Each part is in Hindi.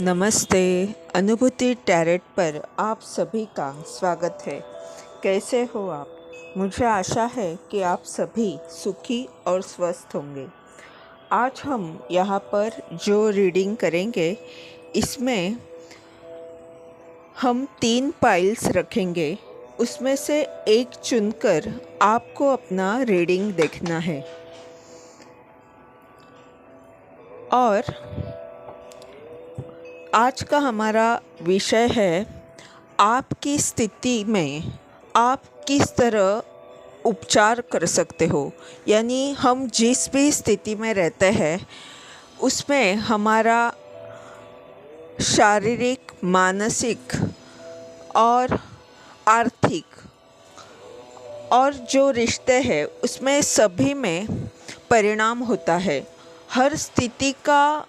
नमस्ते। अनुभूति टैरेट पर आप सभी का स्वागत है। कैसे हो आप? मुझे आशा है कि आप सभी सुखी और स्वस्थ होंगे। आज हम यहाँ पर जो रीडिंग करेंगे इसमें हम 3 पाइल्स रखेंगे। उसमें से एक चुनकर आपको अपना रीडिंग देखना है। और आज का हमारा विषय है आपकी स्थिति में आप किस तरह उपचार कर सकते हो। यानी हम जिस भी स्थिति में रहते हैं उसमें हमारा शारीरिक, मानसिक और आर्थिक और जो रिश्ते हैं उसमें सभी में परिणाम होता है। हर स्थिति का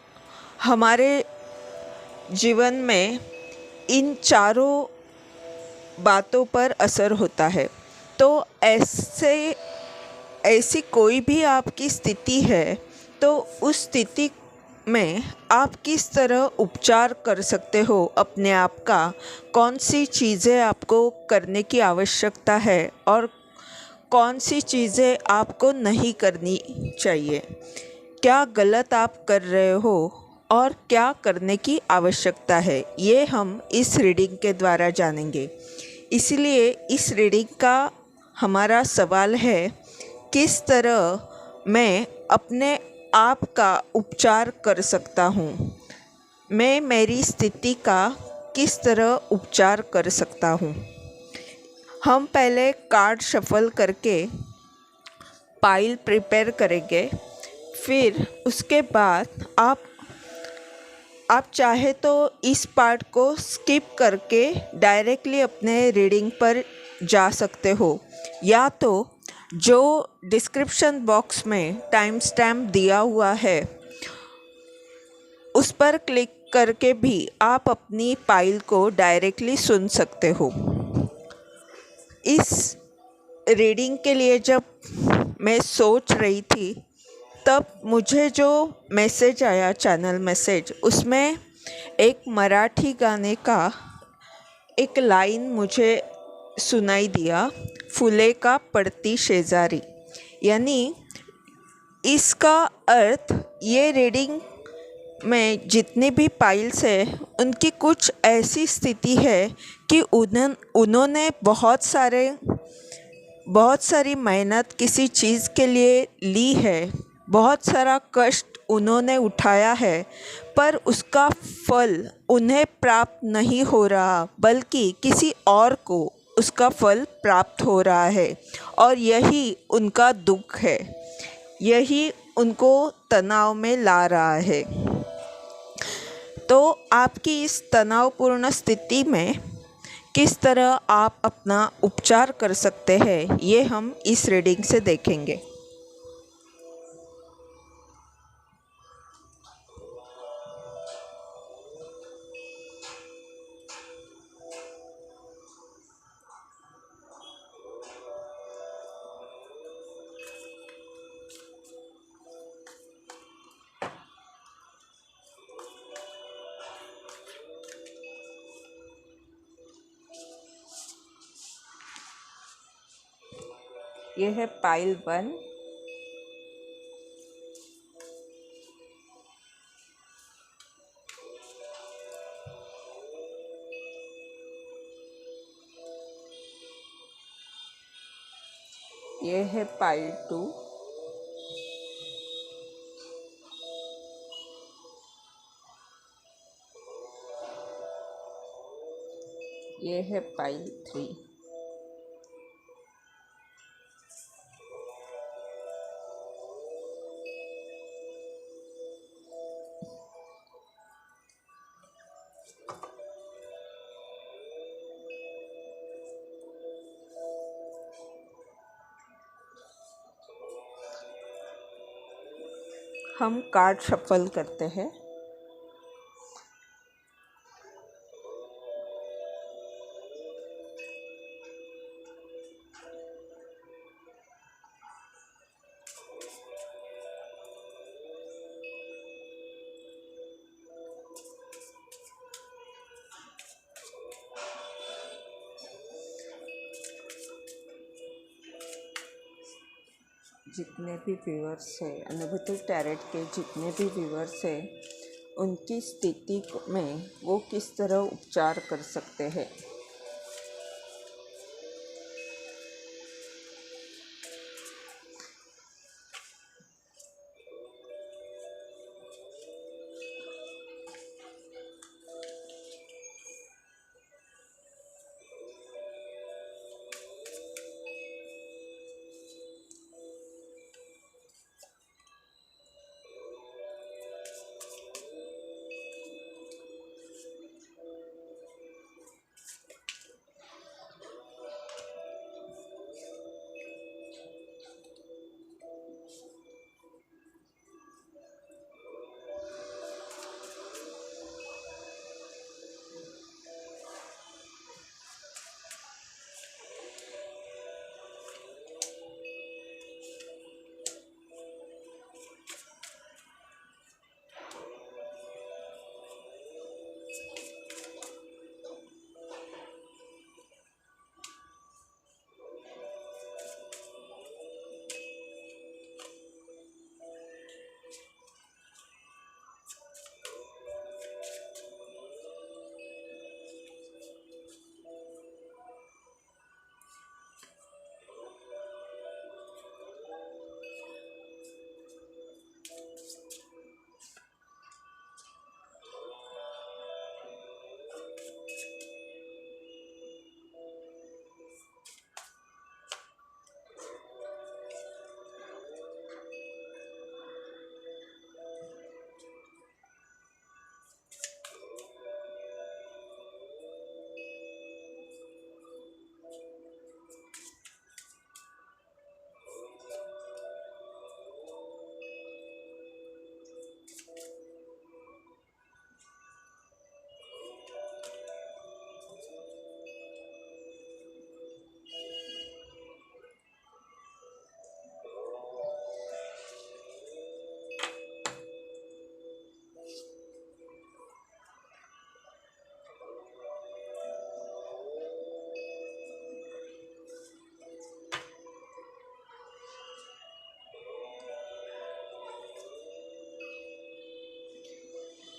हमारे जीवन में इन चारों बातों पर असर होता है। तो ऐसी कोई भी आपकी स्थिति है तो उस स्थिति में आप किस तरह उपचार कर सकते हो अपने आप का, कौन सी चीज़ें आपको करने की आवश्यकता है और कौन सी चीज़ें आपको नहीं करनी चाहिए, क्या गलत आप कर रहे हो और क्या करने की आवश्यकता है, ये हम इस रीडिंग के द्वारा जानेंगे। इसलिए इस रीडिंग का हमारा सवाल है, किस तरह मैं अपने आप का उपचार कर सकता हूँ। मैं मेरी स्थिति का किस तरह उपचार कर सकता हूँ। हम पहले कार्ड शफल करके पाइल प्रिपेयर करेंगे। फिर उसके बाद आप चाहे तो इस पार्ट को स्किप करके डायरेक्टली अपने रीडिंग पर जा सकते हो, या तो जो डिस्क्रिप्शन बॉक्स में टाइम स्टैम्प दिया हुआ है उस पर क्लिक करके भी आप अपनी पाइल को डायरेक्टली सुन सकते हो। इस रीडिंग के लिए जब मैं सोच रही थी तब मुझे जो मैसेज आया, चैनल मैसेज, उसमें एक मराठी गाने का एक लाइन मुझे सुनाई दिया, फुले का पड़ती शेजारी। यानी इसका अर्थ, ये रीडिंग में जितनी भी पाइल्स है उनकी कुछ ऐसी स्थिति है कि उन्होंने बहुत सारी मेहनत किसी चीज़ के लिए ली है, बहुत सारा कष्ट उन्होंने उठाया है, पर उसका फल उन्हें प्राप्त नहीं हो रहा, बल्कि किसी और को उसका फल प्राप्त हो रहा है। और यही उनका दुख है, यही उनको तनाव में ला रहा है। तो आपकी इस तनावपूर्ण स्थिति में किस तरह आप अपना उपचार कर सकते हैं, ये हम इस रीडिंग से देखेंगे। ये है पाइल 1। ये है पाइल 2। ये है पाइल 3। हम कार्ड शफल करते हैं। जितने भी व्यूअर्स हैं, अनुभूति टैरेट के जितने भी व्यूअर्स हैं, उनकी स्थिति में वो किस तरह उपचार कर सकते हैं।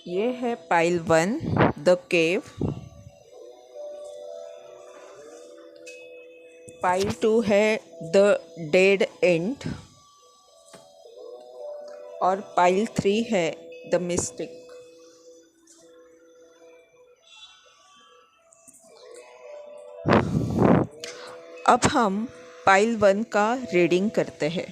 ये है पाइल 1 द केव, पाइल 2 है द डेड एंड और पाइल 3 है द मिस्टिक। अब हम पाइल 1 का रीडिंग करते हैं।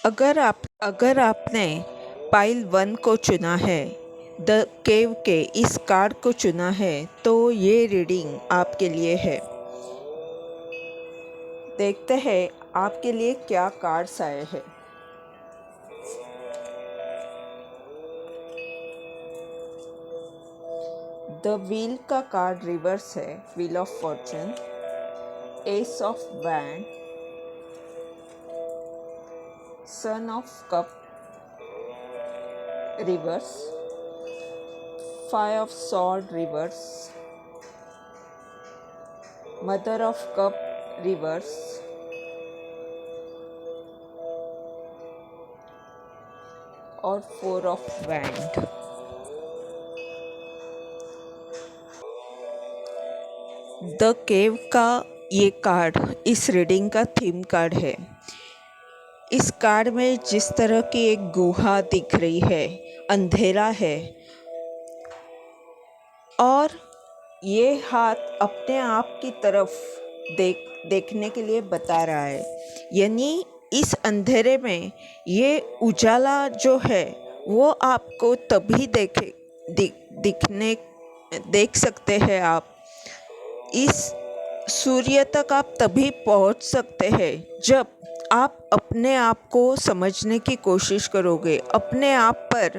अगर आपने पाइल 1 को चुना है, द केव के इस कार्ड को चुना है, तो ये रीडिंग आपके लिए है। देखते हैं आपके लिए क्या कार्ड्स आए हैं। द व्हील का कार्ड रिवर्स है, wheel of fortune, ace of wand, sun of cup reverse, five of sword reverse, mother of cup reverse, और four of wand. The cave का ये कार्ड इस रीडिंग का थीम कार्ड है। इस कार्ड में जिस तरह की एक गुहा दिख रही है, अंधेरा है, और ये हाथ अपने आप की तरफ देखने के लिए बता रहा है। यानी इस अंधेरे में ये उजाला जो है वो आपको तभी देख सकते हैं। आप इस सूर्य तक आप तभी पहुंच सकते हैं जब आप अपने आप को समझने की कोशिश करोगे, अपने आप पर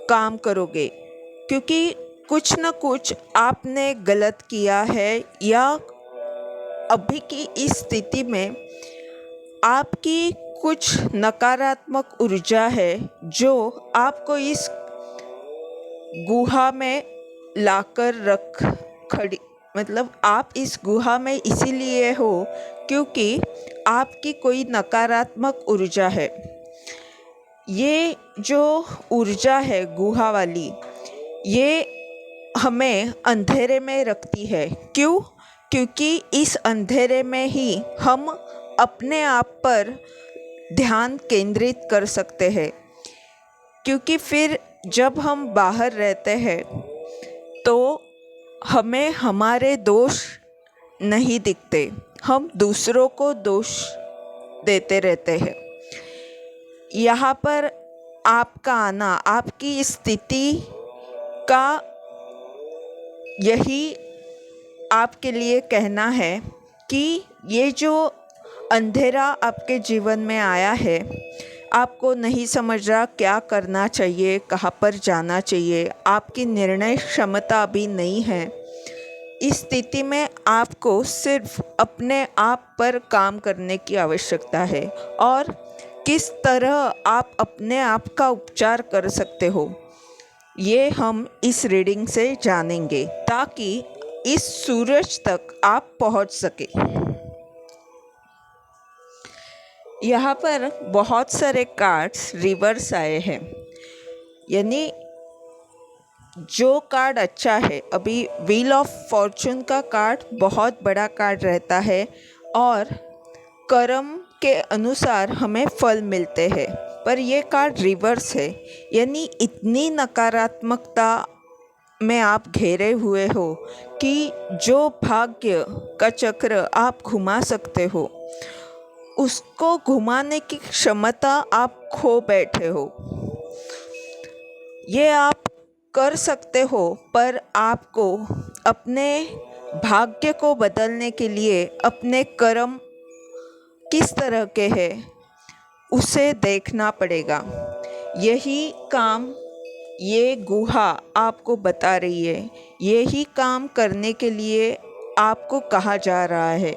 काम करोगे, क्योंकि कुछ न कुछ आपने गलत किया है या अभी की इस स्थिति में आपकी कुछ नकारात्मक ऊर्जा है जो आपको इस गुहा में लाकर रख खड़ी मतलब आप इस गुहा में इसीलिए हो क्योंकि आपकी कोई नकारात्मक ऊर्जा है। ये जो ऊर्जा है गुहा वाली, ये हमें अंधेरे में रखती है। क्यों? क्योंकि इस अंधेरे में ही हम अपने आप पर ध्यान केंद्रित कर सकते हैं। क्योंकि फिर जब हम बाहर रहते हैं तो हमें हमारे दोष नहीं दिखते, हम दूसरों को दोष देते रहते हैं। यहाँ पर आपका आना, आपकी स्थिति का यही आपके लिए कहना है कि ये जो अंधेरा आपके जीवन में आया है, आपको नहीं समझ रहा क्या करना चाहिए, कहाँ पर जाना चाहिए, आपकी निर्णय क्षमता अभी नहीं है। इस स्थिति में आपको सिर्फ अपने आप पर काम करने की आवश्यकता है और किस तरह आप अपने आप का उपचार कर सकते हो, ये हम इस रीडिंग से जानेंगे ताकि इस सूरज तक आप पहुंच सके। यहाँ पर बहुत सारे कार्ड्स रिवर्स आए हैं, यानी जो कार्ड अच्छा है, अभी व्हील ऑफ फॉर्चून का कार्ड बहुत बड़ा कार्ड रहता है और कर्म के अनुसार हमें फल मिलते हैं, पर ये कार्ड रिवर्स है, यानी इतनी नकारात्मकता में आप घेरे हुए हो कि जो भाग्य का चक्र आप घुमा सकते हो, उसको घुमाने की क्षमता आप खो बैठे हो। ये आप कर सकते हो, पर आपको अपने भाग्य को बदलने के लिए अपने कर्म किस तरह के हैं उसे देखना पड़ेगा। यही काम ये गुहा आपको बता रही है, यही काम करने के लिए आपको कहा जा रहा है।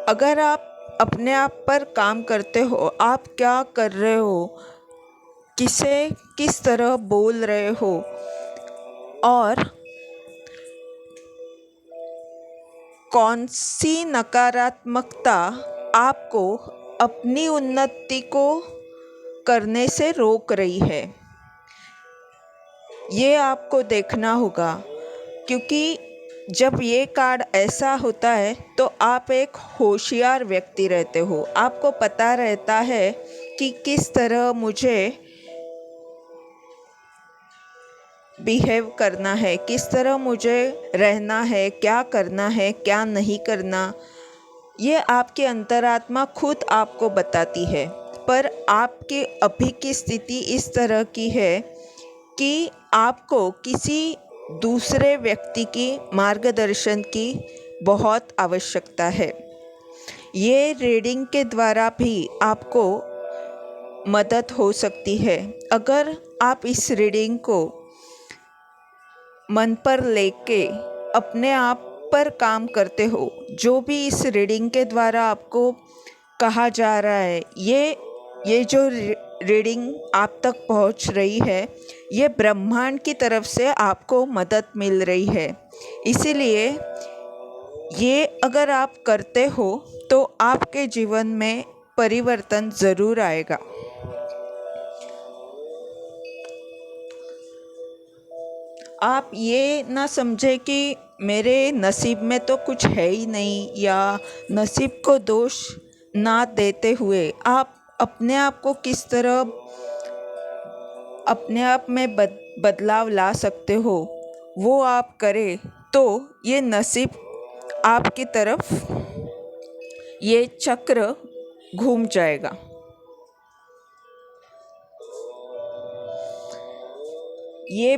अगर आप अपने आप पर काम करते हो, आप क्या कर रहे हो, किसे किस तरह बोल रहे हो और कौन सी नकारात्मकता आपको अपनी उन्नति को करने से रोक रही है, ये आपको देखना होगा। क्योंकि जब ये कार्ड ऐसा होता है तो आप एक होशियार व्यक्ति रहते हो, आपको पता रहता है कि किस तरह मुझे बिहेव करना है, किस तरह मुझे रहना है, क्या करना है, क्या नहीं करना। ये आपकी अंतरात्मा खुद आपको बताती है, पर आपके अभी की स्थिति इस तरह की है कि आपको किसी दूसरे व्यक्ति की मार्गदर्शन की बहुत आवश्यकता है। ये रीडिंग के द्वारा भी आपको मदद हो सकती है। अगर आप इस रीडिंग को मन पर लेके अपने आप पर काम करते हो, जो भी इस रीडिंग के द्वारा आपको कहा जा रहा है, ये जो रीडिंग आप तक पहुंच रही है, ये ब्रह्मांड की तरफ से आपको मदद मिल रही है। इसीलिए ये अगर आप करते हो तो आपके जीवन में परिवर्तन ज़रूर आएगा। आप ये ना समझे कि मेरे नसीब में तो कुछ है ही नहीं, या नसीब को दोष ना देते हुए आप अपने आप को किस तरह अपने आप में बदलाव ला सकते हो, वो आप करें तो ये नसीब आपकी तरफ ये चक्र घूम जाएगा। ये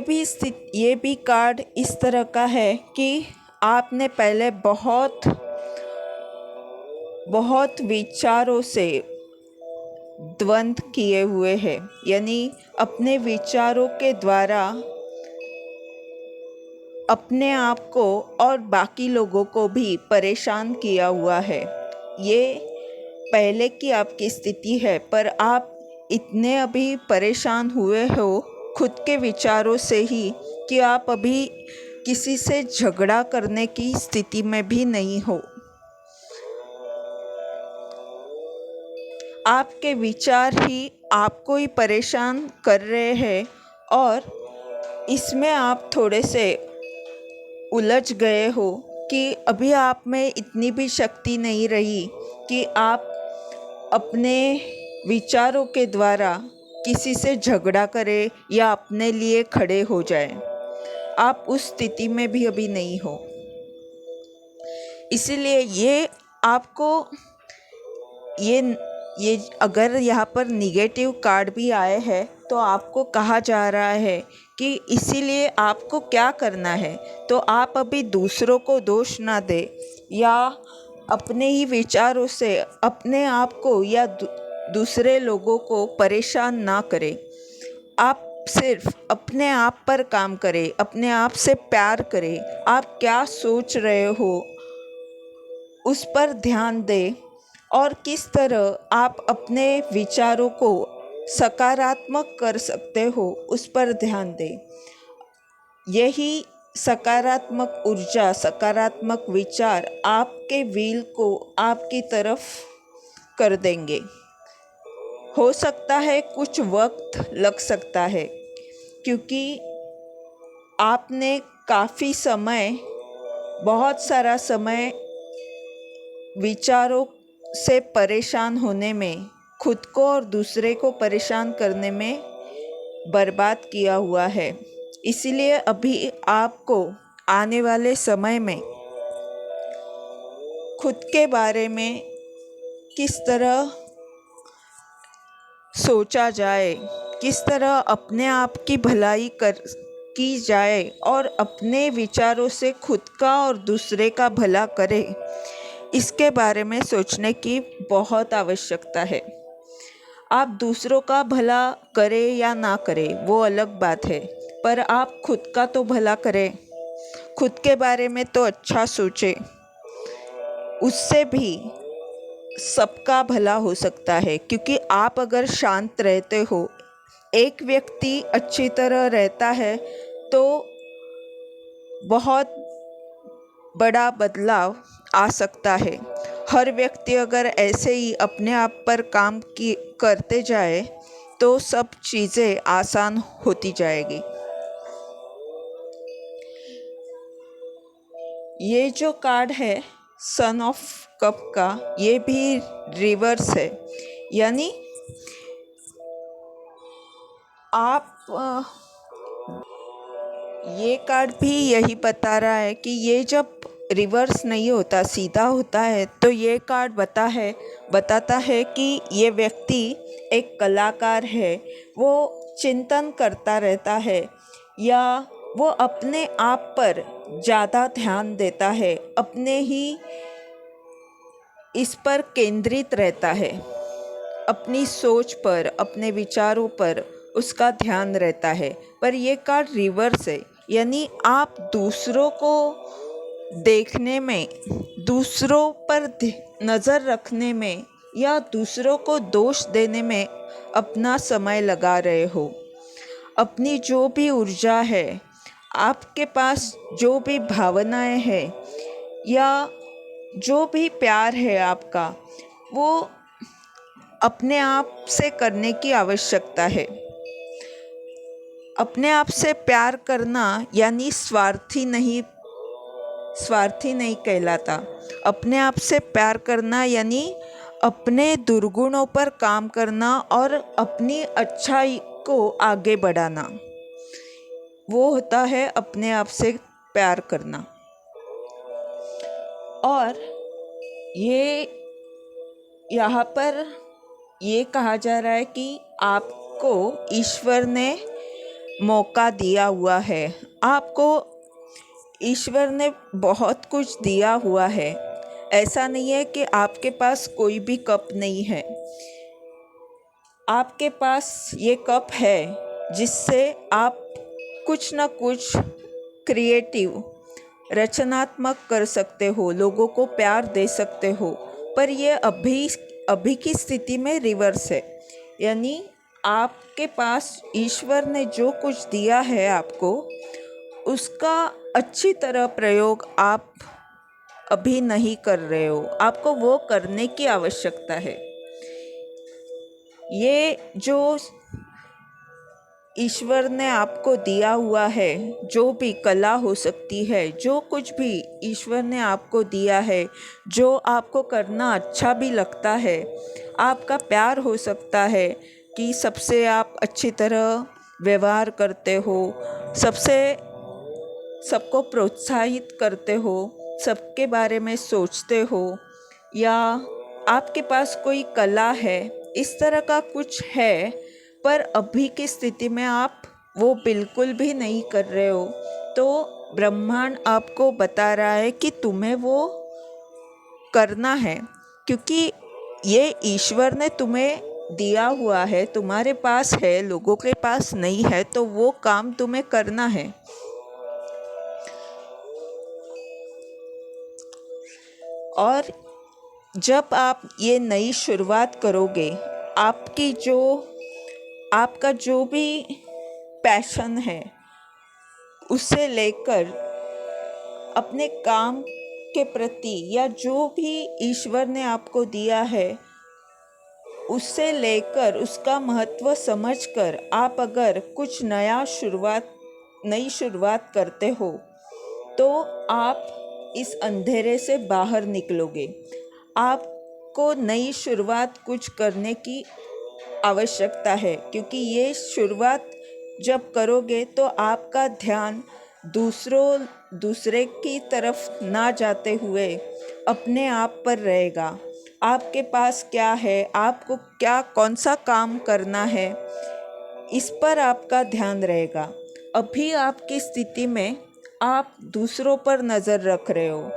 भी कार्ड इस तरह का है कि आपने पहले बहुत विचारों से द्वंद्व किए हुए हैं, यानी अपने विचारों के द्वारा अपने आप को और बाकी लोगों को भी परेशान किया हुआ है। ये पहले की आपकी स्थिति है, पर आप इतने अभी परेशान हुए हो खुद के विचारों से ही कि आप अभी किसी से झगड़ा करने की स्थिति में भी नहीं हो। आपके विचार ही आपको ही परेशान कर रहे हैं और इसमें आप थोड़े से उलझ गए हो कि अभी आप में इतनी भी शक्ति नहीं रही कि आप अपने विचारों के द्वारा किसी से झगड़ा करें या अपने लिए खड़े हो जाए। आप उस स्थिति में भी अभी नहीं हो। इसीलिए ये आपको ये अगर यहाँ पर निगेटिव कार्ड भी आए हैं तो आपको कहा जा रहा है कि इसीलिए आपको क्या करना है, तो आप अभी दूसरों को दोष ना दे या अपने ही विचारों से अपने आप को या दूसरे लोगों को परेशान ना करें। आप सिर्फ अपने आप पर काम करें, अपने आप से प्यार करें। आप क्या सोच रहे हो उस पर ध्यान दें और किस तरह आप अपने विचारों को सकारात्मक कर सकते हो उस पर ध्यान दें। यही सकारात्मक ऊर्जा, सकारात्मक विचार आपके व्हील को आपकी तरफ कर देंगे। हो सकता है कुछ वक्त लग सकता है क्योंकि आपने काफ़ी समय, बहुत सारा समय विचारों से परेशान होने में, खुद को और दूसरे को परेशान करने में बर्बाद किया हुआ है। इसीलिए अभी आपको आने वाले समय में खुद के बारे में किस तरह सोचा जाए, किस तरह अपने आप की भलाई की जाए और अपने विचारों से खुद का और दूसरे का भला करे, इसके बारे में सोचने की बहुत आवश्यकता है। आप दूसरों का भला करें या ना करें वो अलग बात है, पर आप खुद का तो भला करें। खुद के बारे में तो अच्छा सोचें, उससे भी सबका भला हो सकता है। क्योंकि आप अगर शांत रहते हो, एक व्यक्ति अच्छी तरह रहता है तो बहुत बड़ा बदलाव आ सकता है। हर व्यक्ति अगर ऐसे ही अपने आप पर काम करते जाए तो सब चीज़ें आसान होती जाएगी। ये जो कार्ड है सन ऑफ कप का, ये भी रिवर्स है, यानी आप ये कार्ड भी यही बता रहा है कि ये जब रिवर्स नहीं होता, सीधा होता है, तो ये कार्ड बताता है कि ये व्यक्ति एक कलाकार है। वो चिंतन करता रहता है या वो अपने आप पर ज़्यादा ध्यान देता है, अपने ही इस पर केंद्रित रहता है, अपनी सोच पर, अपने विचारों पर उसका ध्यान रहता है। पर ये कार्ड रिवर्स है, यानी आप दूसरों को देखने में, दूसरों पर नज़र रखने में या दूसरों को दोष देने में अपना समय लगा रहे हो। अपनी जो भी ऊर्जा है, आपके पास जो भी भावनाएं हैं या जो भी प्यार है आपका, वो अपने आप से करने की आवश्यकता है। अपने आप से प्यार करना यानी स्वार्थी नहीं कहलाता। अपने आप से प्यार करना यानी अपने दुर्गुणों पर काम करना और अपनी अच्छाई को आगे बढ़ाना, वो होता है अपने आप से प्यार करना। और ये यहाँ पर ये कहा जा रहा है कि आपको ईश्वर ने मौका दिया हुआ है, आपको ईश्वर ने बहुत कुछ दिया हुआ है। ऐसा नहीं है कि आपके पास कोई भी कप नहीं है। आपके पास ये कप है जिससे आप कुछ ना कुछ क्रिएटिव, रचनात्मक कर सकते हो, लोगों को प्यार दे सकते हो। पर ये अभी की स्थिति में रिवर्स है, यानी आपके पास ईश्वर ने जो कुछ दिया है आपको, उसका अच्छी तरह प्रयोग आप अभी नहीं कर रहे हो। आपको वो करने की आवश्यकता है। ये जो ईश्वर ने आपको दिया हुआ है, जो भी कला हो सकती है, जो कुछ भी ईश्वर ने आपको दिया है, जो आपको करना अच्छा भी लगता है, आपका प्यार हो सकता है कि सबसे आप अच्छी तरह व्यवहार करते हो, सबको प्रोत्साहित करते हो, सबके बारे में सोचते हो, या आपके पास कोई कला है, इस तरह का कुछ है, पर अभी की स्थिति में आप वो बिल्कुल भी नहीं कर रहे हो, तो ब्रह्मांड आपको बता रहा है कि तुम्हें वो करना है, क्योंकि ये ईश्वर ने तुम्हें दिया हुआ है, तुम्हारे पास है, लोगों के पास नहीं है, तो वो काम तुम्हें करना है। और जब आप ये नई शुरुआत करोगे, आपका जो भी पैशन है, उसे लेकर अपने काम के प्रति, या जो भी ईश्वर ने आपको दिया है, उससे लेकर उसका महत्व समझकर आप अगर कुछ नई शुरुआत करते हो, तो आप इस अंधेरे से बाहर निकलोगे। आपको नई शुरुआत कुछ करने की आवश्यकता है, क्योंकि ये शुरुआत जब करोगे तो आपका ध्यान दूसरे की तरफ ना जाते हुए अपने आप पर रहेगा। आपके पास क्या है, आपको कौन सा काम करना है, इस पर आपका ध्यान रहेगा। अभी आपकी स्थिति में आप दूसरों पर नज़र रख रहे हो,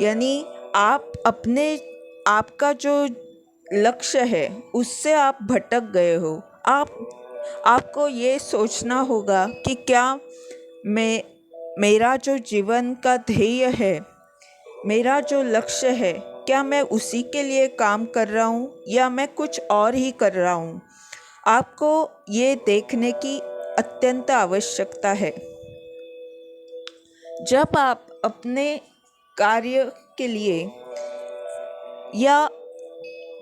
यानी आपका जो लक्ष्य है उससे आप भटक गए हो। आपको ये सोचना होगा कि क्या मेरा जो जीवन का ध्येय है, मेरा जो लक्ष्य है, क्या मैं उसी के लिए काम कर रहा हूँ या मैं कुछ और ही कर रहा हूँ। आपको ये देखने की अत्यंत आवश्यकता है। जब आप अपने कार्य के लिए या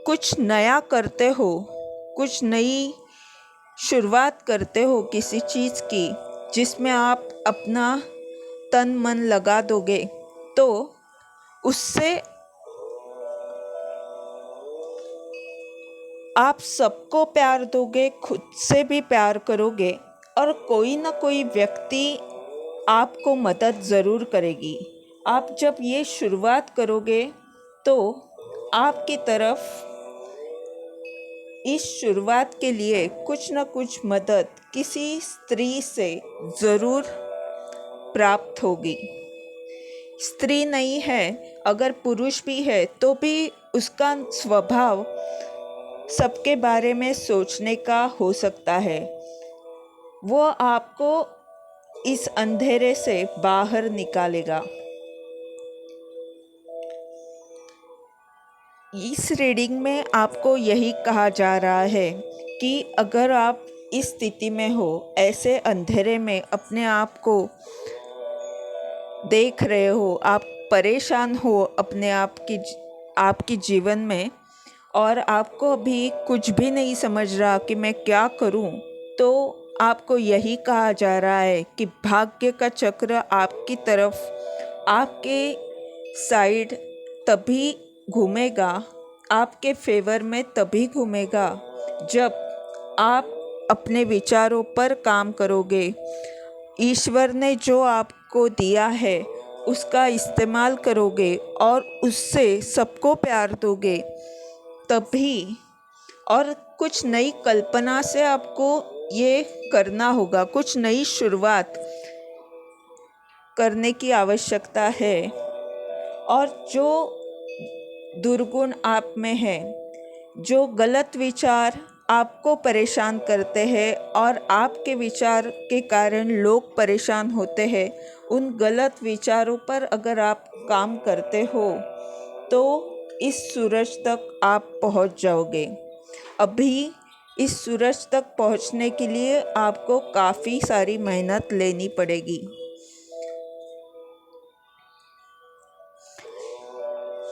कुछ नया करते हो, कुछ नई शुरुआत करते हो किसी चीज़ की, जिसमें आप अपना तन मन लगा दोगे, तो उससे आप सबको प्यार दोगे, खुद से भी प्यार करोगे, और कोई ना कोई व्यक्ति आपको मदद ज़रूर करेगी। आप जब ये शुरुआत करोगे तो आपकी तरफ इस शुरुआत के लिए कुछ न कुछ मदद किसी स्त्री से ज़रूर प्राप्त होगी। स्त्री नहीं है, अगर पुरुष भी है तो भी उसका स्वभाव सबके बारे में सोचने का हो सकता है। वो आपको इस अंधेरे से बाहर निकालेगा। इस रीडिंग में आपको यही कहा जा रहा है कि अगर आप इस स्थिति में हो, ऐसे अंधेरे में अपने आप को देख रहे हो, आप परेशान हो अपने आपकी जीवन में, और आपको अभी कुछ भी नहीं समझ रहा कि मैं क्या करूं, तो आपको यही कहा जा रहा है कि भाग्य का चक्र आपकी तरफ, आपके साइड तभी घूमेगा, आपके फेवर में तभी घूमेगा जब आप अपने विचारों पर काम करोगे। ईश्वर ने जो आपको दिया है उसका इस्तेमाल करोगे और उससे सबको प्यार दोगे तभी, और कुछ नई कल्पना से आपको ये करना होगा, कुछ नई शुरुआत करने की आवश्यकता है। और जो दुर्गुण आप में है, जो गलत विचार आपको परेशान करते हैं और आपके विचार के कारण लोग परेशान होते हैं, उन गलत विचारों पर अगर आप काम करते हो तो इस सूरज तक आप पहुंच जाओगे। अभी इस सूरज तक पहुंचने के लिए आपको काफ़ी सारी मेहनत लेनी पड़ेगी।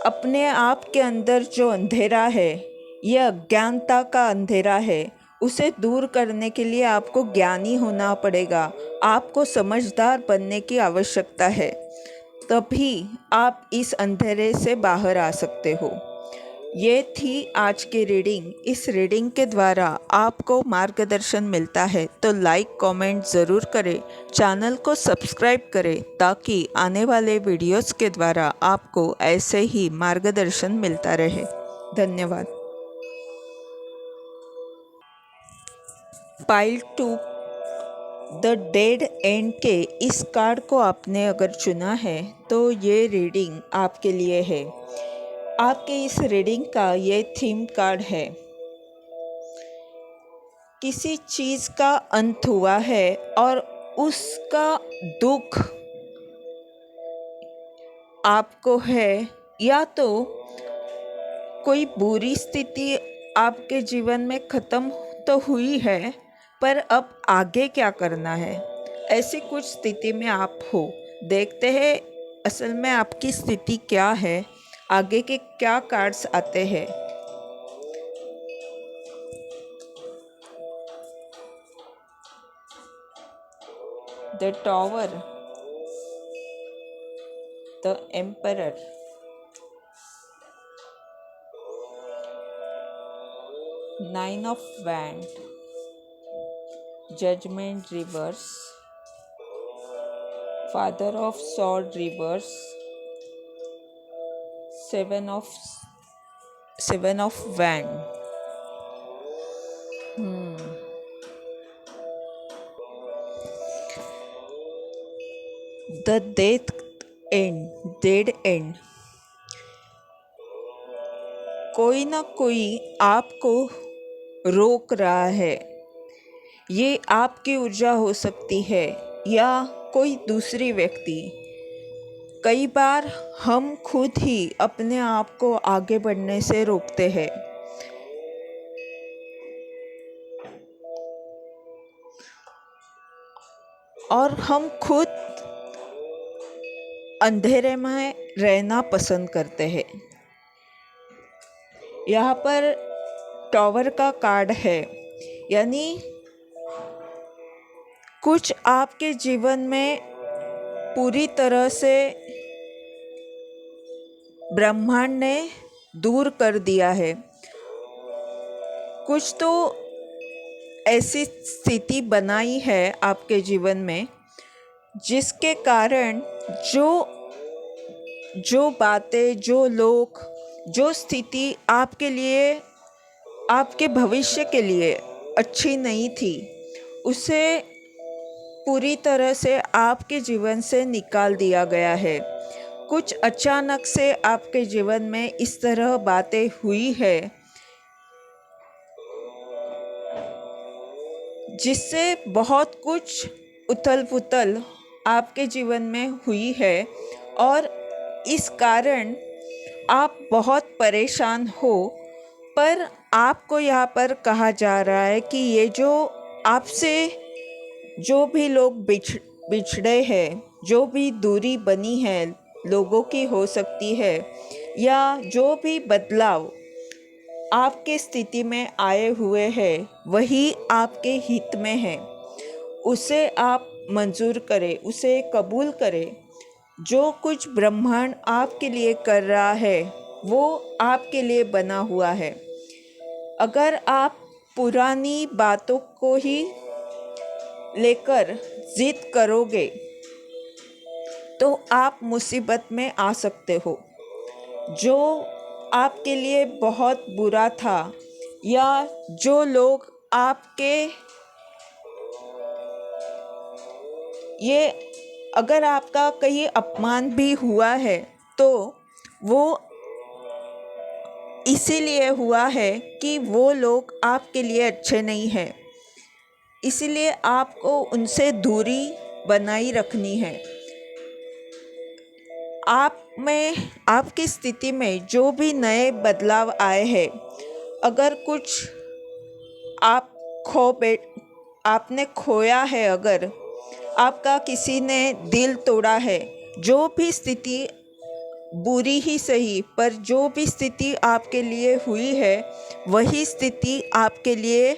अपने आप के अंदर जो अंधेरा है, यह अज्ञानता का अंधेरा है, उसे दूर करने के लिए आपको ज्ञानी होना पड़ेगा। आपको समझदार बनने की आवश्यकता है, तभी आप इस अंधेरे से बाहर आ सकते हो। ये थी आज की रीडिंग। इस रीडिंग के द्वारा आपको मार्गदर्शन मिलता है तो लाइक कमेंट ज़रूर करें, चैनल को सब्सक्राइब करें ताकि आने वाले वीडियोस के द्वारा आपको ऐसे ही मार्गदर्शन मिलता रहे। धन्यवाद। पाइल 2 द डेड एंड के इस कार्ड को आपने अगर चुना है तो ये रीडिंग आपके लिए है। आपके इस रीडिंग का ये थीम कार्ड है। किसी चीज़ का अंत हुआ है और उसका दुख आपको है, या तो कोई बुरी स्थिति आपके जीवन में ख़त्म तो हुई है, पर अब आगे क्या करना है, ऐसी कुछ स्थिति में आप हो। देखते हैं असल में आपकी स्थिति क्या है, आगे के क्या कार्ड्स आते हैं। The tower, the emperor, nine of wand, judgement reverse, father of sword reverse, seven of wand. The dead end. कोई ना कोई आपको रोक रहा है। ये आपकी ऊर्जा हो सकती है या कोई दूसरी व्यक्ति। कई बार हम खुद ही अपने आप को आगे बढ़ने से रोकते हैं। और हम खुद अंधेरे में रहना पसंद करते हैं। यहाँ पर टॉवर का कार्ड है, यानी कुछ आपके जीवन में पूरी तरह से ब्रह्मांड ने दूर कर दिया है। कुछ तो ऐसी स्थिति बनाई है आपके जीवन में जिसके कारण जो बातें, जो लोग, जो स्थिति आपके लिए, आपके भविष्य के लिए अच्छी नहीं थी, उसे पूरी तरह से आपके जीवन से निकाल दिया गया है। कुछ अचानक से आपके जीवन में इस तरह बातें हुई है जिससे बहुत कुछ उथल पुथल आपके जीवन में हुई है और इस कारण आप बहुत परेशान हो। पर आपको यहाँ पर कहा जा रहा है कि ये जो आपसे जो भी लोग बिछड़े हैं, जो भी दूरी बनी है, लोगों की हो सकती है, या जो भी बदलाव आपके स्थिति में आए हुए हैं, वही आपके हित में है। उसे आप मंजूर करें, उसे कबूल करें। जो कुछ ब्रह्मांड आपके लिए कर रहा है वो आपके लिए बना हुआ है। अगर आप पुरानी बातों को ही लेकर जिद करोगे तो आप मुसीबत में आ सकते हो। जो आपके लिए बहुत बुरा था या जो लोग आपके, ये अगर आपका कहीं अपमान भी हुआ है तो वो इसीलिए हुआ है कि वो लोग आपके लिए अच्छे नहीं हैं। इसीलिए आपको उनसे दूरी बनाई रखनी है। आप में, आपकी स्थिति में जो भी नए बदलाव आए हैं, अगर कुछ आप आपने खोया है, अगर आपका किसी ने दिल तोड़ा है, जो भी स्थिति बुरी ही सही, पर जो भी स्थिति आपके लिए हुई है वही स्थिति आपके लिए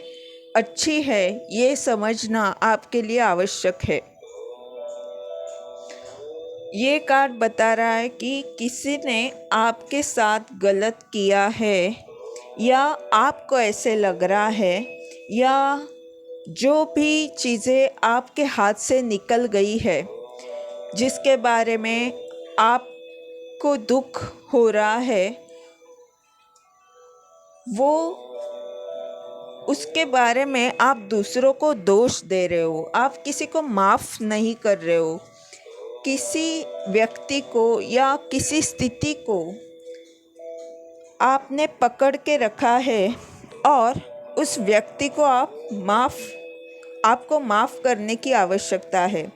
अच्छी है, ये समझना आपके लिए आवश्यक है। ये कार्ड बता रहा है कि किसी ने आपके साथ गलत किया है, या आपको ऐसे लग रहा है, या जो भी चीज़ें आपके हाथ से निकल गई है, जिसके बारे में आपको दुख हो रहा है, वो उसके बारे में आप दूसरों को दोष दे रहे हो, आप किसी को माफ़ नहीं कर रहे हो। किसी व्यक्ति को या किसी स्थिति को आपने पकड़ के रखा है और उस व्यक्ति को आपको माफ़ करने की आवश्यकता है।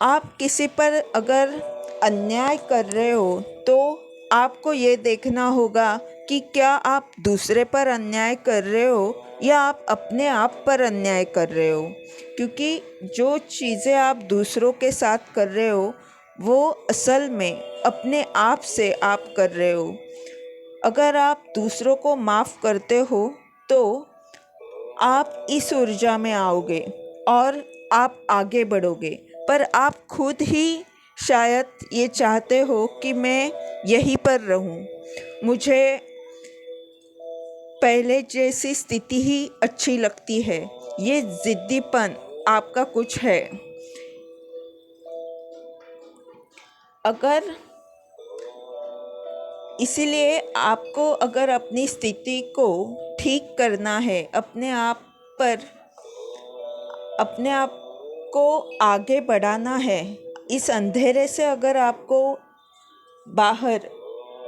आप किसी पर अगर अन्याय कर रहे हो तो आपको ये देखना होगा कि क्या आप दूसरे पर अन्याय कर रहे हो या आप अपने आप पर अन्याय कर रहे हो, क्योंकि जो चीज़ें आप दूसरों के साथ कर रहे हो वो असल में अपने आप से आप कर रहे हो। अगर आप दूसरों को माफ़ करते हो तो आप इस ऊर्जा में आओगे और आप आगे बढ़ोगे, पर आप खुद ही शायद ये चाहते हो कि मैं यहीं पर रहूं, मुझे पहले जैसी स्थिति ही अच्छी लगती है। ये ज़िद्दीपन आपका कुछ है। अगर इसीलिए आपको अगर अपनी स्थिति को ठीक करना है, अपने आप को आगे बढ़ाना है, इस अंधेरे से अगर आपको बाहर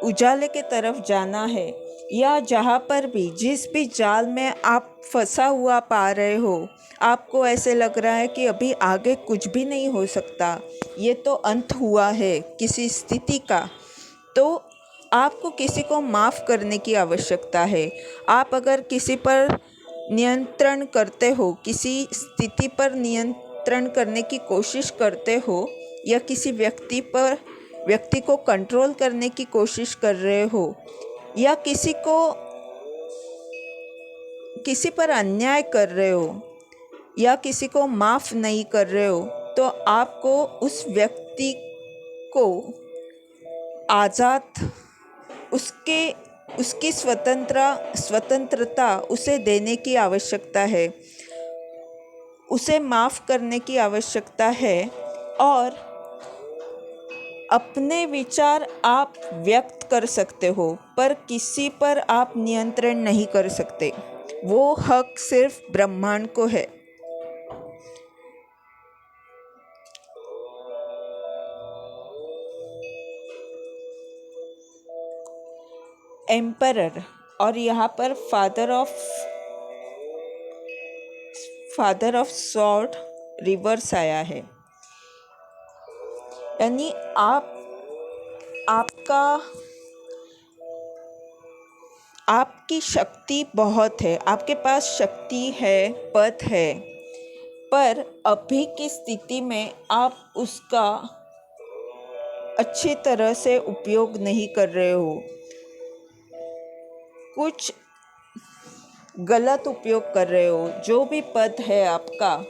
उजाले की तरफ जाना है, या जहाँ पर भी जिस भी जाल में आप फंसा हुआ पा रहे हो, आपको ऐसे लग रहा है कि अभी आगे कुछ भी नहीं हो सकता, ये तो अंत हुआ है किसी स्थिति का, तो आपको किसी को माफ़ करने की आवश्यकता है। आप अगर किसी पर नियंत्रण करते हो, किसी स्थिति पर नियंत्रण करने की कोशिश करते हो, या किसी व्यक्ति को कंट्रोल करने की कोशिश कर रहे हो, या किसी पर अन्याय कर रहे हो, या किसी को माफ़ नहीं कर रहे हो, तो आपको उस व्यक्ति को आज़ाद उसकी स्वतंत्रता उसे देने की आवश्यकता है, उसे माफ़ करने की आवश्यकता है, और अपने विचार आप व्यक्त कर सकते हो, पर किसी पर आप नियंत्रण नहीं कर सकते। वो हक सिर्फ ब्रह्मांड को है। एम्परर, और यहाँ पर फादर ऑफ सॉर्ड रिवर्स आया है, यानी आपकी शक्ति बहुत है, आपके पास शक्ति है, पद है, पर अभी की स्थिति में आप उसका अच्छी तरह से उपयोग नहीं कर रहे हो, कुछ गलत उपयोग कर रहे हो। जो भी पद है आपका,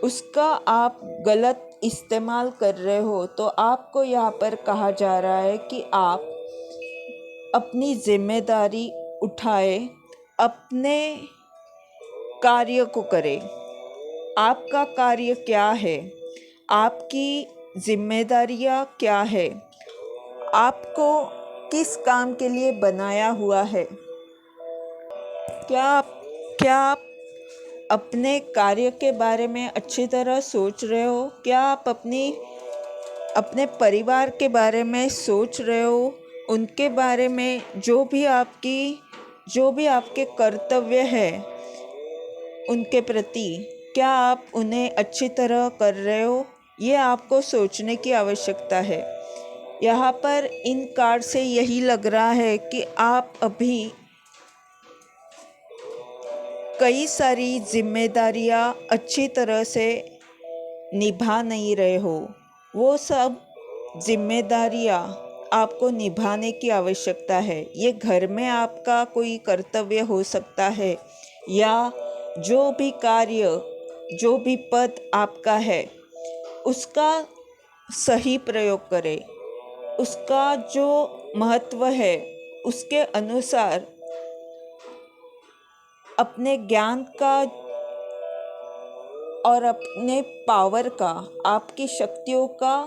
उसका आप गलत इस्तेमाल कर रहे हो, तो आपको यहाँ पर कहा जा रहा है कि आप अपनी जिम्मेदारी उठाए, अपने कार्य को करें। आपका कार्य क्या है, आपकी जिम्मेदारियाँ क्या है, आपको किस काम के लिए बनाया हुआ है। क्या आप अपने कार्य के बारे में अच्छी तरह सोच रहे हो? क्या आप अपने परिवार के बारे में सोच रहे हो? उनके बारे में जो भी आपके कर्तव्य है उनके प्रति, क्या आप उन्हें अच्छी तरह कर रहे हो? ये आपको सोचने की आवश्यकता है। यहाँ पर इन कार्ड से यही लग रहा है कि आप अभी कई सारी जिम्मेदारियां अच्छी तरह से निभा नहीं रहे हो, वो सब जिम्मेदारियां आपको निभाने की आवश्यकता है। ये घर में आपका कोई कर्तव्य हो सकता है, या जो भी कार्य, जो भी पद आपका है, उसका सही प्रयोग करें। उसका जो महत्व है उसके अनुसार अपने ज्ञान का और अपने पावर का, आपकी शक्तियों का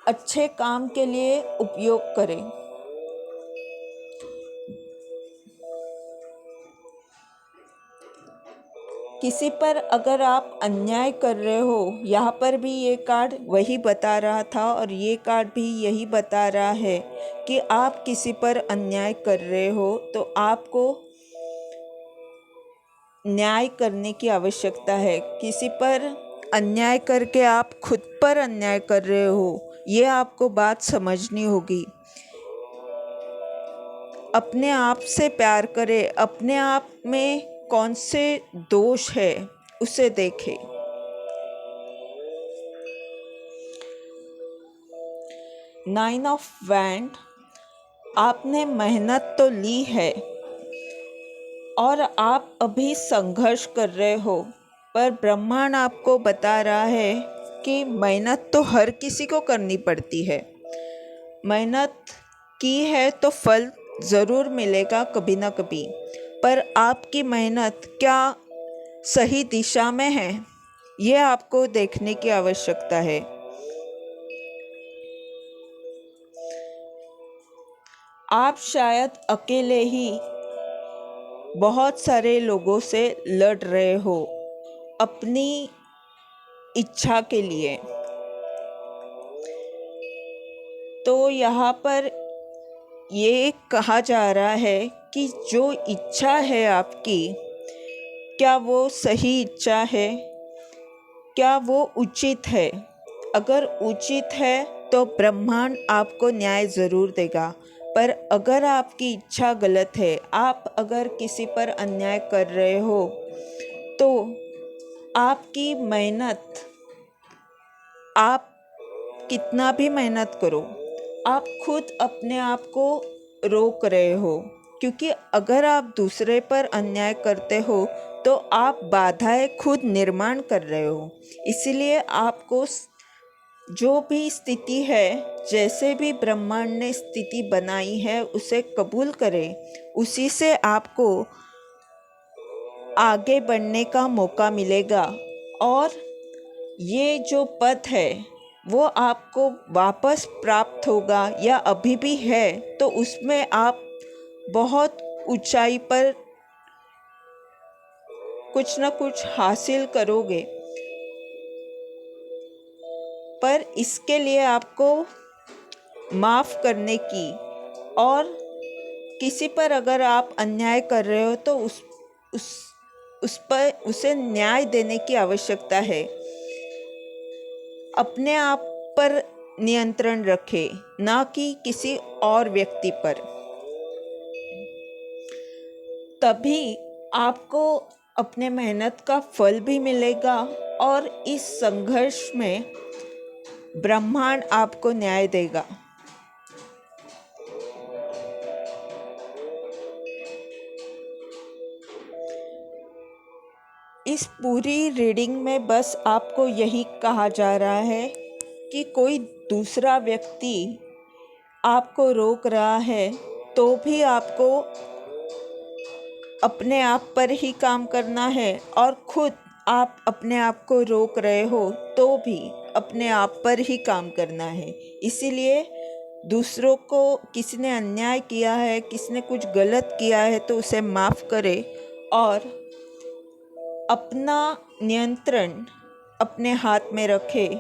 अच्छे काम के लिए उपयोग करें। किसी पर अगर आप अन्याय कर रहे हो, यहाँ पर भी ये कार्ड वही बता रहा था और ये कार्ड भी यही बता रहा है कि आप किसी पर अन्याय कर रहे हो तो आपको न्याय करने की आवश्यकता है। किसी पर अन्याय करके आप खुद पर अन्याय कर रहे हो, ये आपको बात समझनी होगी। अपने आप से प्यार करें, अपने आप में कौन से दोष है उसे देखें। नाइन ऑफ वैंड, आपने मेहनत तो ली है और आप अभी संघर्ष कर रहे हो, पर ब्रह्मांड आपको बता रहा है कि मेहनत तो हर किसी को करनी पड़ती है। मेहनत की है तो फल ज़रूर मिलेगा कभी ना कभी, पर आपकी मेहनत क्या सही दिशा में है, ये आपको देखने की आवश्यकता है। आप शायद अकेले ही बहुत सारे लोगों से लड़ रहे हो अपनी इच्छा के लिए। तो यहाँ पर ये कहा जा रहा है कि जो इच्छा है आपकी, क्या वो सही इच्छा है, क्या वो उचित है? अगर उचित है तो ब्रह्मांड आपको न्याय ज़रूर देगा, पर अगर आपकी इच्छा गलत है, आप अगर किसी पर अन्याय कर रहे हो, तो आपकी मेहनत, आप कितना भी मेहनत करो, आप खुद अपने आप को रोक रहे हो। क्योंकि अगर आप दूसरे पर अन्याय करते हो तो आप बाधाएं खुद निर्माण कर रहे हो। इसलिए आपको जो भी स्थिति है, जैसे भी ब्रह्मांड ने स्थिति बनाई है, उसे कबूल करें। उसी से आपको आगे बढ़ने का मौका मिलेगा और ये जो पद है वो आपको वापस प्राप्त होगा, या अभी भी है तो उसमें आप बहुत ऊंचाई पर कुछ न कुछ हासिल करोगे। पर इसके लिए आपको माफ़ करने की, और किसी पर अगर आप अन्याय कर रहे हो तो उस पर उसे न्याय देने की आवश्यकता है। अपने आप पर नियंत्रण रखें, ना कि किसी और व्यक्ति पर। तभी आपको अपने मेहनत का फल भी मिलेगा और इस संघर्ष में ब्रह्मांड आपको न्याय देगा। इस पूरी रीडिंग में बस आपको यही कहा जा रहा है कि कोई दूसरा व्यक्ति आपको रोक रहा है तो भी आपको अपने आप पर ही काम करना है, और खुद आप अपने आप को रोक रहे हो तो भी अपने आप पर ही काम करना है। इसीलिए दूसरों को, किसी ने अन्याय किया है, किसी ने कुछ गलत किया है तो उसे माफ़ करें और अपना नियंत्रण अपने हाथ में रखें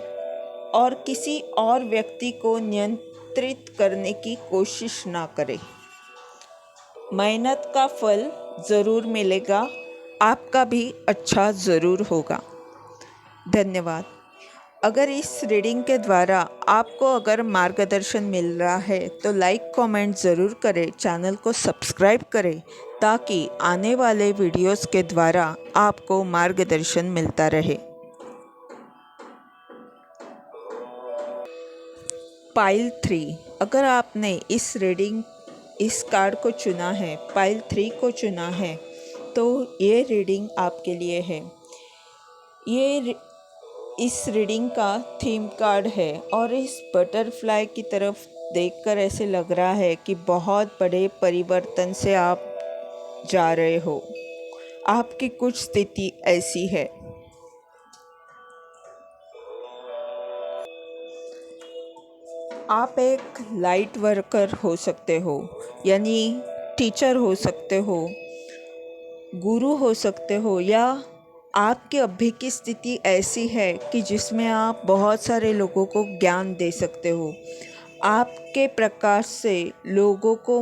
और किसी और व्यक्ति को नियंत्रित करने की कोशिश ना करें। मेहनत का फल ज़रूर मिलेगा, आपका भी अच्छा ज़रूर होगा। धन्यवाद। अगर इस रीडिंग के द्वारा आपको अगर मार्गदर्शन मिल रहा है तो लाइक कमेंट ज़रूर करें, चैनल को सब्सक्राइब करें ताकि आने वाले वीडियोस के द्वारा आपको मार्गदर्शन मिलता रहे। पाइल 3, अगर आपने इस कार्ड को चुना है, पाइल 3 को चुना है, तो ये रीडिंग आपके लिए है। इस रीडिंग का थीम कार्ड है और इस बटरफ्लाई की तरफ देखकर ऐसे लग रहा है कि बहुत बड़े परिवर्तन से आप जा रहे हो। आपकी कुछ स्थिति ऐसी है। आप एक लाइट वर्कर हो सकते हो, यानी टीचर हो सकते हो, गुरु हो सकते हो, या आपकी अभी की स्थिति ऐसी है कि जिसमें आप बहुत सारे लोगों को ज्ञान दे सकते हो। आपके प्रकाश से लोगों को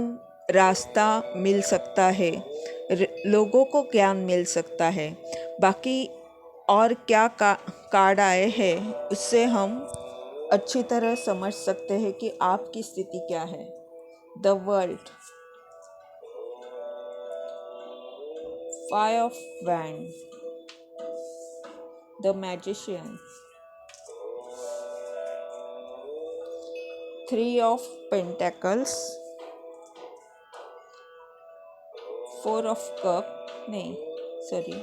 रास्ता मिल सकता है, लोगों को ज्ञान मिल सकता है। बाकी और क्या कार्ड आए हैं उससे हम अच्छी तरह समझ सकते हैं कि आपकी स्थिति क्या है। The world, five of wand, the magician, three of pentacles, four of cup, नहीं सॉरी,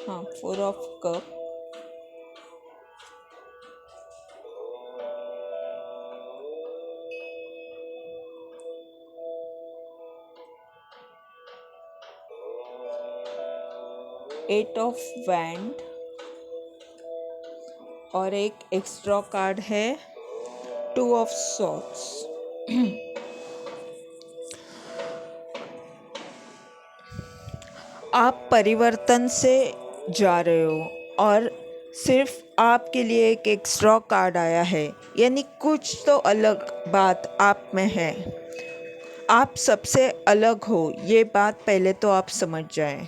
हाँ, four of cup, eight of wand, और एक एक्स्ट्रा कार्ड है टू ऑफ सॉर्ड्स। आप परिवर्तन से जा रहे हो और सिर्फ आपके लिए एक एक्स्ट्रा कार्ड आया है, यानी कुछ तो अलग बात आप में है। आप सबसे अलग हो, ये बात पहले तो आप समझ जाएं।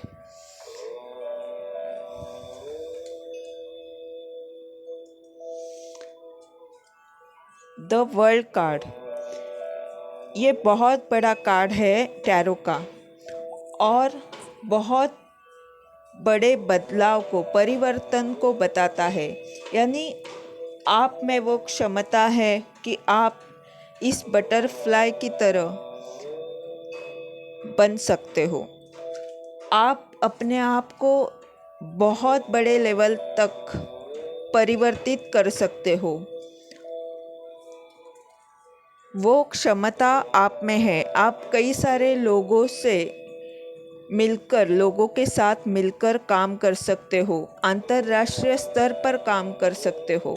द वर्ल्ड कार्ड, ये बहुत बड़ा कार्ड है टैरो का और बहुत बड़े बदलाव को, परिवर्तन को बताता है। यानी आप में वो क्षमता है कि आप इस बटरफ्लाई की तरह बन सकते हो। आप अपने आप को बहुत बड़े लेवल तक परिवर्तित कर सकते हो। वो क्षमता आप में है। आप कई सारे लोगों से मिलकर, लोगों के साथ मिलकर काम कर सकते हो, अंतर्राष्ट्रीय स्तर पर काम कर सकते हो।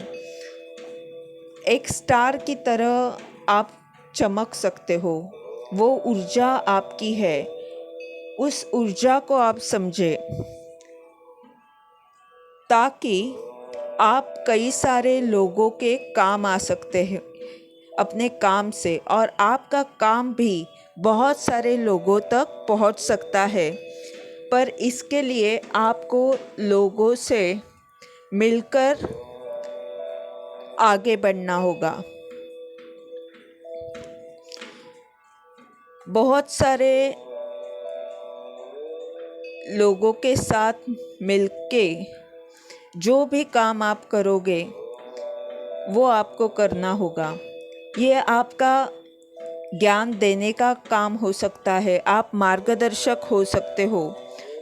एक स्टार की तरह आप चमक सकते हो। वो ऊर्जा आपकी है, उस ऊर्जा को आप समझे ताकि आप कई सारे लोगों के काम आ सकते हैं अपने काम से, और आपका काम भी बहुत सारे लोगों तक पहुंच सकता है। पर इसके लिए आपको लोगों से मिलकर आगे बढ़ना होगा। बहुत सारे लोगों के साथ मिलके जो भी काम आप करोगे वो आपको करना होगा। ये आपका ज्ञान देने का काम हो सकता है, आप मार्गदर्शक हो सकते हो।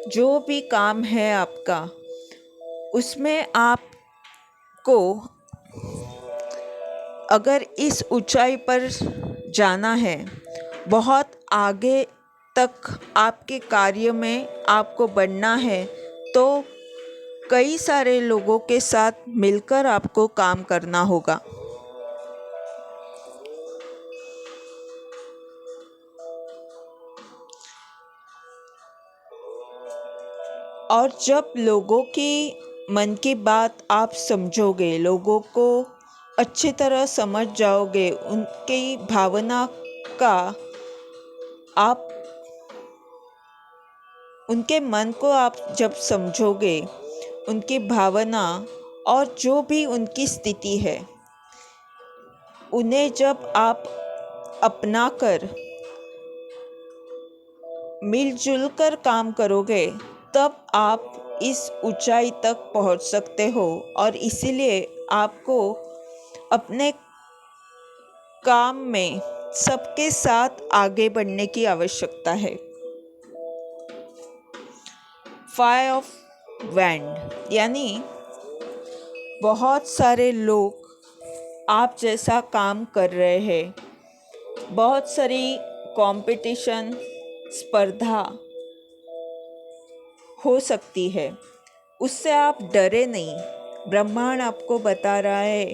जो भी काम है आपका, उसमें आपको अगर इस ऊंचाई पर जाना है, बहुत आगे तक आपके कार्य में आपको बढ़ना है, तो कई सारे लोगों के साथ मिलकर आपको काम करना होगा। और जब लोगों की मन की बात आप समझोगे, लोगों को अच्छी तरह समझ जाओगे, उनकी भावना का आप, उनके मन को आप जब समझोगे, उनकी भावना और जो भी उनकी स्थिति है, उन्हें जब आप अपना कर मिलजुल कर काम करोगे, तब आप इस ऊंचाई तक पहुंच सकते हो। और इसीलिए आपको अपने काम में सबके साथ आगे बढ़ने की आवश्यकता है। फायर ऑफ वैंड यानी बहुत सारे लोग आप जैसा काम कर रहे हैं, बहुत सारी कंपटीशन स्पर्धा हो सकती है, उससे आप डरे नहीं। ब्रह्मांड आपको बता रहा है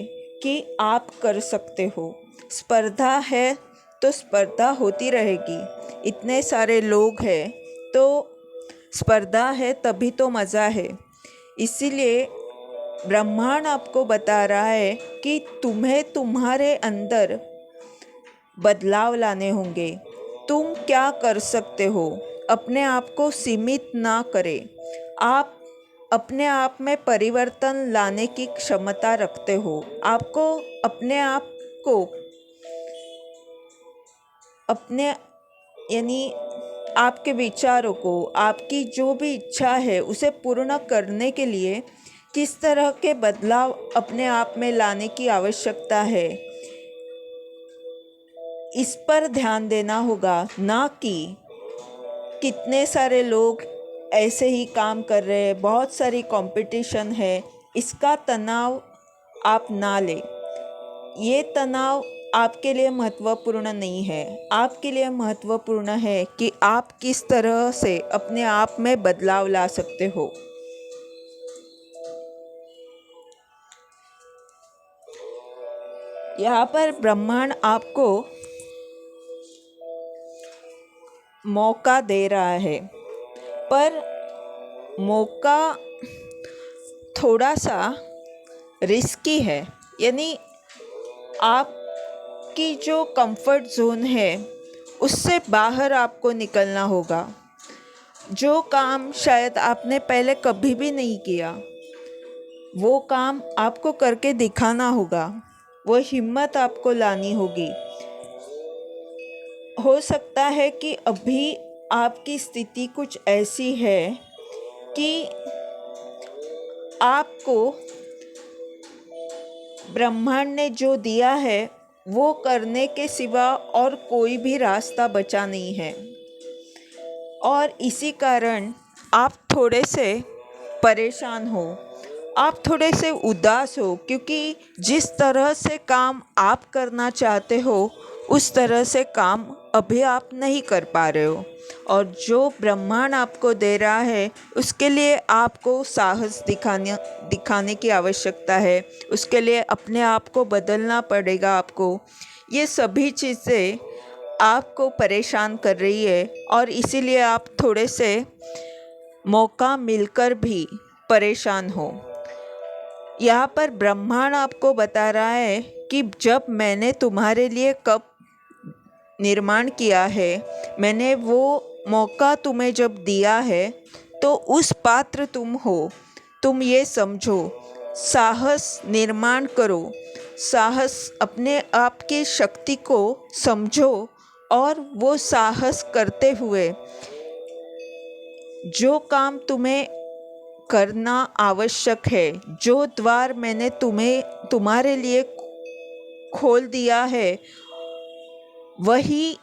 कि आप कर सकते हो। स्पर्धा है तो स्पर्धा होती रहेगी, इतने सारे लोग हैं तो स्पर्धा है, तभी तो मज़ा है। इसीलिए ब्रह्मांड आपको बता रहा है कि तुम्हें तुम्हारे अंदर बदलाव लाने होंगे। तुम क्या कर सकते हो, अपने आप को सीमित ना करें। आप अपने आप में परिवर्तन लाने की क्षमता रखते हो। आपको अपने आप को अपने यानी आपके विचारों को, आपकी जो भी इच्छा है उसे पूर्ण करने के लिए किस तरह के बदलाव अपने आप में लाने की आवश्यकता है, इस पर ध्यान देना होगा। ना कि कितने सारे लोग ऐसे ही काम कर रहे हैं, बहुत सारी कंपटीशन है, इसका तनाव आप ना लें। ये तनाव आपके लिए महत्वपूर्ण नहीं है। आपके लिए महत्वपूर्ण है कि आप किस तरह से अपने आप में बदलाव ला सकते हो। यहाँ पर ब्रह्मांड आपको मौका दे रहा है, पर मौका थोड़ा सा रिस्की है। यानी आपकी जो कंफर्ट जोन है उससे बाहर आपको निकलना होगा। जो काम शायद आपने पहले कभी भी नहीं किया, वो काम आपको करके दिखाना होगा। वो हिम्मत आपको लानी होगी। हो सकता है कि अभी आपकी स्थिति कुछ ऐसी है कि आपको ब्रह्मांड ने जो दिया है वो करने के सिवा और कोई भी रास्ता बचा नहीं है, और इसी कारण आप थोड़े से परेशान हो, आप थोड़े से उदास हो, क्योंकि जिस तरह से काम आप करना चाहते हो उस तरह से काम अभी आप नहीं कर पा रहे हो। और जो ब्रह्मांड आपको दे रहा है उसके लिए आपको साहस दिखाने की आवश्यकता है। उसके लिए अपने आप को बदलना पड़ेगा आपको। ये सभी चीज़ें आपको परेशान कर रही है और इसीलिए आप थोड़े से मौका मिलकर भी परेशान हो। यहाँ पर ब्रह्मांड आपको बता रहा है कि जब मैंने तुम्हारे लिए कप निर्माण किया है, मैंने वो मौका तुम्हें जब दिया है, तो उस पात्र तुम हो। तुम ये समझो, साहस निर्माण करो, साहस अपने आप की शक्ति को समझो और वो साहस करते हुए जो काम तुम्हें करना आवश्यक है, जो द्वार मैंने तुम्हारे लिए खोल दिया है, वही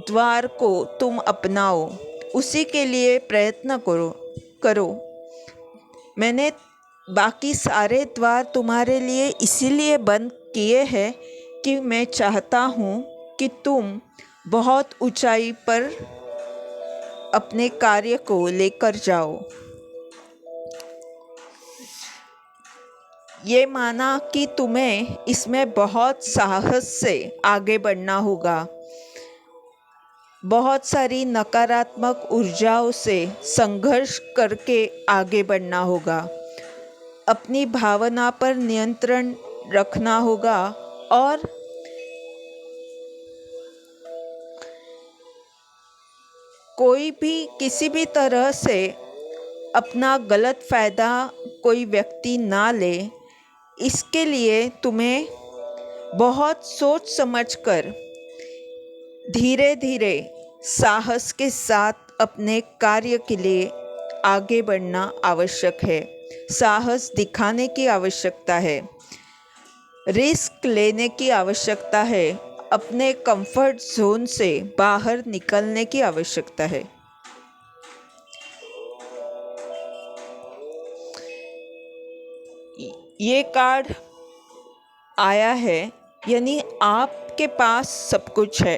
द्वार को तुम अपनाओ, उसी के लिए प्रयत्न करो। मैंने बाकी सारे द्वार तुम्हारे लिए इसीलिए बंद किए हैं कि मैं चाहता हूँ कि तुम बहुत ऊंचाई पर अपने कार्य को लेकर जाओ। ये माना कि तुम्हें इसमें बहुत साहस से आगे बढ़ना होगा, बहुत सारी नकारात्मक ऊर्जाओं से संघर्ष करके आगे बढ़ना होगा, अपनी भावना पर नियंत्रण रखना होगा और कोई भी किसी भी तरह से अपना गलत फ़ायदा कोई व्यक्ति ना ले, इसके लिए तुम्हें बहुत सोच समझकर धीरे धीरे साहस के साथ अपने कार्य के लिए आगे बढ़ना आवश्यक है। साहस दिखाने की आवश्यकता है, रिस्क लेने की आवश्यकता है, अपने कंफर्ट जोन से बाहर निकलने की आवश्यकता है। ये कार्ड आया है, यानी आपके पास सब कुछ है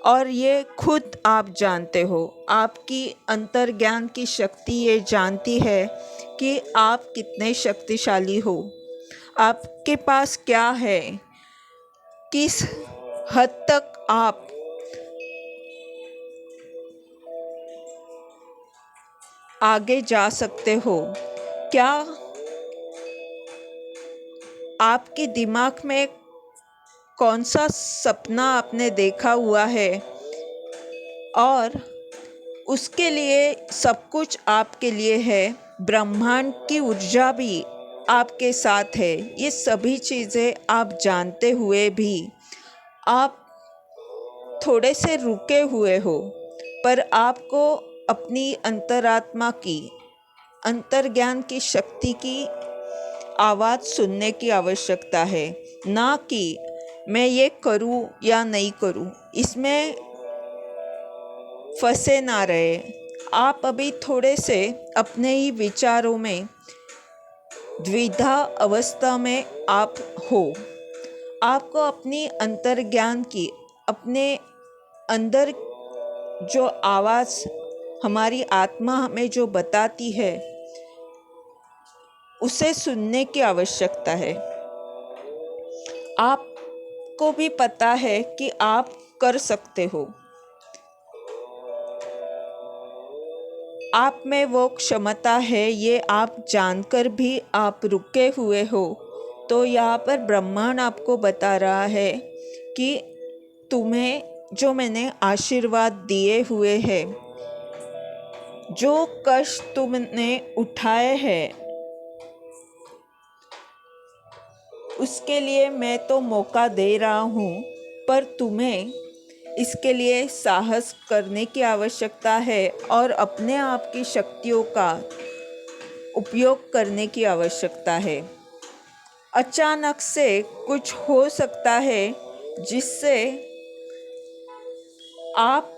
और ये खुद आप जानते हो। आपकी अंतर्ज्ञान की शक्ति ये जानती है कि आप कितने शक्तिशाली हो, आपके पास क्या है, किस हद तक आप आगे जा सकते हो। क्या आपके दिमाग में कौन सा सपना आपने देखा हुआ है और उसके लिए सब कुछ आपके लिए है। ब्रह्मांड की ऊर्जा भी आपके साथ है। ये सभी चीज़ें आप जानते हुए भी आप थोड़े से रुके हुए हो, पर आपको अपनी अंतरात्मा की, अंतर्ज्ञान की शक्ति की आवाज़ सुनने की आवश्यकता है, ना कि मैं ये करूँ या नहीं करूँ, इसमें फंसे ना रहे। आप अभी थोड़े से अपने ही विचारों में द्विधा अवस्था में आप हो। आपको अपनी अंतर्ज्ञान की, अपने अंदर जो आवाज़ हमारी आत्मा हमें जो बताती है, उसे सुनने की आवश्यकता है। आपको भी पता है कि आप कर सकते हो, आप में वो क्षमता है, ये आप जानकर भी आप रुके हुए हो। तो यहाँ पर ब्रह्मांड आपको बता रहा है कि तुम्हें जो मैंने आशीर्वाद दिए हुए हैं, जो कष्ट तुमने उठाए हैं, उसके लिए मैं तो मौका दे रहा हूँ, पर तुम्हें इसके लिए साहस करने की आवश्यकता है और अपने आप की शक्तियों का उपयोग करने की आवश्यकता है। अचानक से कुछ हो सकता है जिससे आप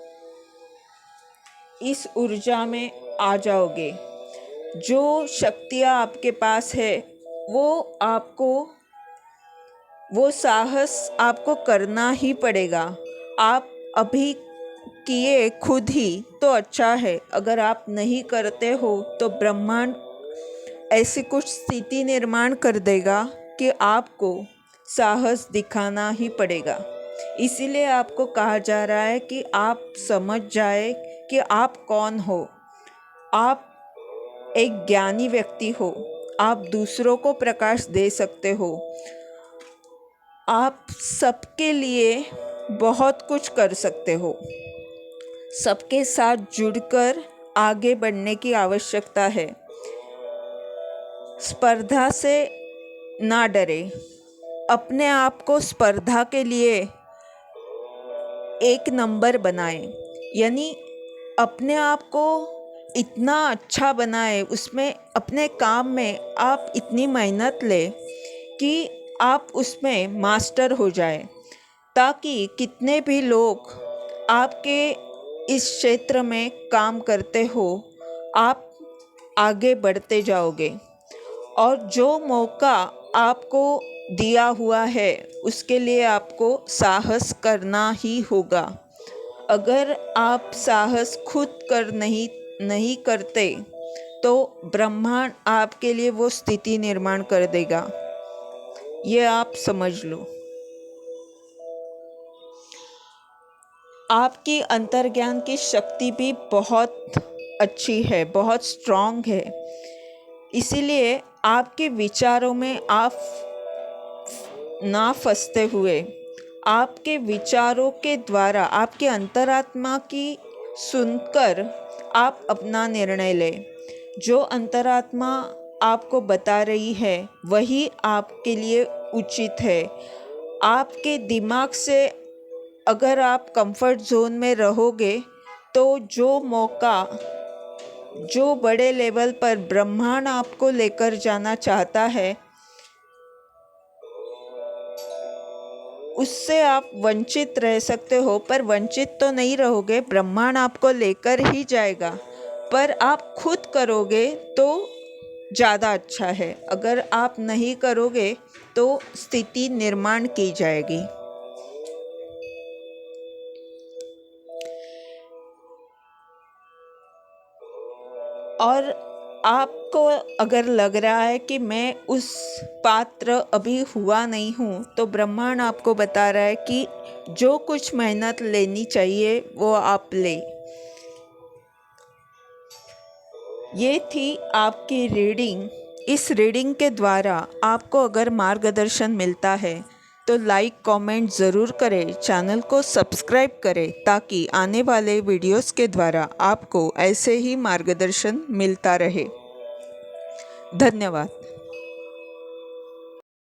इस ऊर्जा में आ जाओगे। जो शक्तियाँ आपके पास है, वो साहस आपको करना ही पड़ेगा। आप अभी किए खुद ही तो अच्छा है, अगर आप नहीं करते हो तो ब्रह्मांड ऐसी कुछ स्थिति निर्माण कर देगा कि आपको साहस दिखाना ही पड़ेगा। इसीलिए आपको कहा जा रहा है कि आप समझ जाए कि आप कौन हो। आप एक ज्ञानी व्यक्ति हो, आप दूसरों को प्रकाश दे सकते हो, आप सबके लिए बहुत कुछ कर सकते हो। सबके साथ जुड़कर आगे बढ़ने की आवश्यकता है। स्पर्धा से ना डरे, अपने आप को स्पर्धा के लिए एक नंबर बनाएं, यानी अपने आप को इतना अच्छा बनाए, उसमें अपने काम में आप इतनी मेहनत ले कि आप उसमें मास्टर हो जाए, ताकि कितने भी लोग आपके इस क्षेत्र में काम करते हो, आप आगे बढ़ते जाओगे। और जो मौका आपको दिया हुआ है, उसके लिए आपको साहस करना ही होगा। अगर आप साहस खुद कर नहीं करते तो ब्रह्मांड आपके लिए वो स्थिति निर्माण कर देगा। ये आप समझ लो। आपकी अंतर्ज्ञान की शक्ति भी बहुत अच्छी है, बहुत स्ट्रॉन्ग है। इसीलिए आपके विचारों में आप ना फंसते हुए, आपके विचारों के द्वारा आपके अंतरात्मा की सुनकर आप अपना निर्णय लें। जो अंतरात्मा आपको बता रही है वही आपके लिए उचित है। आपके दिमाग से अगर आप कंफर्ट जोन में रहोगे तो जो मौका, जो बड़े लेवल पर ब्रह्मांड आपको लेकर जाना चाहता है, उससे आप वंचित रह सकते हो। पर वंचित तो नहीं रहोगे, ब्रह्मांड आपको लेकर ही जाएगा। पर आप खुद करोगे तो ज़्यादा अच्छा है। अगर आप नहीं करोगे तो स्थिति निर्माण की जाएगी। और आपको अगर लग रहा है कि मैं उस पात्र अभी हुआ नहीं हूँ, तो ब्रह्मांड आपको बता रहा है कि जो कुछ मेहनत लेनी चाहिए वो आप ले। ये थी आपकी रीडिंग। इस रीडिंग के द्वारा आपको अगर मार्गदर्शन मिलता है तो लाइक कमेंट ज़रूर करें, चैनल को सब्सक्राइब करें ताकि आने वाले वीडियोस के द्वारा आपको ऐसे ही मार्गदर्शन मिलता रहे। धन्यवाद।